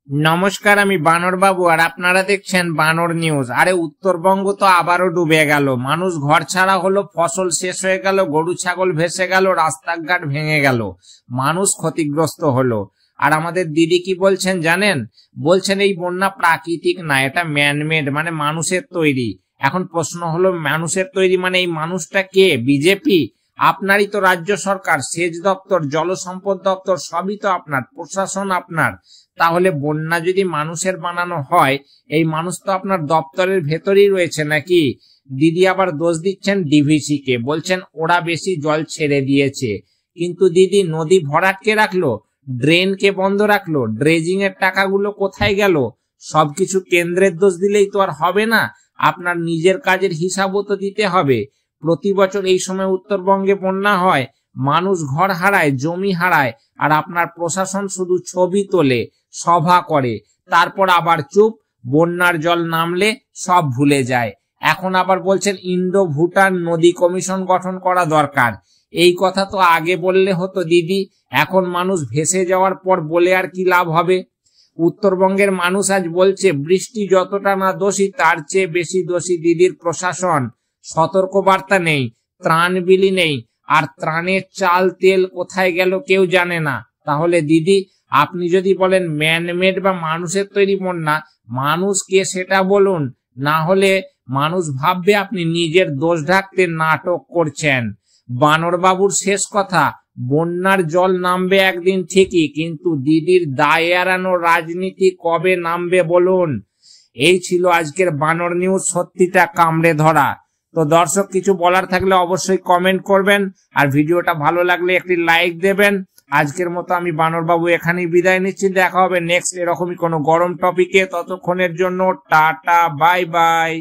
নমস্কার, আমি বানর বাবু আর আপনারা দেখছেন বানর নিউজ। আরে উত্তরবঙ্গ তো আবারও ডুবে গেল, মানুষ ঘর ছাড়া হলো, ফসল শেষ হয়ে গেল, গরু ছাগল ভেসে গেল, রাস্তাঘাট ভেঙে গেল, মানুষ ক্ষতিগ্রস্ত হলো। আর আমাদের দিদি কি বলছেন জানেন? বলছেন এই বন্যা প্রাকৃতিক না, এটা ম্যানমেড, মানে মানুষের তৈরি। এখন প্রশ্ন হলো, মানুষের তৈরি মানে এই মানুষটা কে? বিজেপি? আপনারই তো রাজ্য সরকার, সেচ দপ্তর, জলসম্পদ দপ্তর, সবই তো আপনার, প্রশাসন আপনার। তাহলে বন্যা যদি মানুষের বানানো হয়, এই মানুষ তো আপনার দপ্তরের ভেতরেই রয়েছে নাকি? দিদি আবার দোষ দিচ্ছেন ডিভিসি কে, বলছেন ওরা বেশি জল ছেড়ে দিয়েছে। কিন্তু দিদি নদী ভরাট কে রাখলো? ড্রেন কে বন্ধ রাখলো? ড্রেজিং এর টাকাগুলো কোথায় গেল? সবকিছু কেন্দ্রের দোষ দিলেই তো আর হবে না, আপনার নিজের কাজের হিসাবও তো দিতে হবে। প্রতি বছর এই সময় উত্তরবঙ্গে বন্যা হয়, মানুষ ঘর হারায়, জমি হারায়, আর আপনার প্রশাসন শুধু ছবি তোলে, সভা করে, তারপর আবার চুপ। বন্যার জল নামলে সব ভুলে যায়। এখন আবার বলছেন ইন্ডো ভুটান নদী কমিশন গঠন করা দরকার। এই কথা তো আগে বললে হতো দিদি, এখন মানুষ ভেসে যাওয়ার পর বলে আর কি লাভ হবে? উত্তরবঙ্গের মানুষ আজ বলছে বৃষ্টি যতটা না দোষী, তার চেয়ে বেশি দোষী দিদির প্রশাসন। সতর্ক বার্তা নেই, ত্রাণ বিলি নেই, আর ত্রাণের চাল তেল কোথায় গেল কেউ জানে না। তাহলে দিদি, আপনি যদি বলেন ম্যানমেড বা মানুষের তৈরি বন্যা, মানুষ কে সেটা বলুন, না হলে মানুষ ভাববে আপনি নিজের দোষ ঢাকতে নাটক করছেন। বানর বাবুর শেষ কথা, বন্যার জল নামবে একদিন ঠিকই, কিন্তু দিদির দায় এড়ানো রাজনীতি কবে নামবে বলুন? এই ছিল আজকের বানর নিউজ, সত্যিটা কামড়ে ধরা। তো দর্শক, কিছু বলার থাকলে অবশ্যই কমেন্ট করবেন, আর ভিডিওটা ভালো লাগলে একটি লাইক দেবেন। আজকের মতো আমি বানর বাবু এখানেই বিদায় নিচ্ছি, দেখা হবে নেক্সট এরকমই কোনো গরম টপিকে। ততক্ষণের জন্য টাটা, বাই বাই।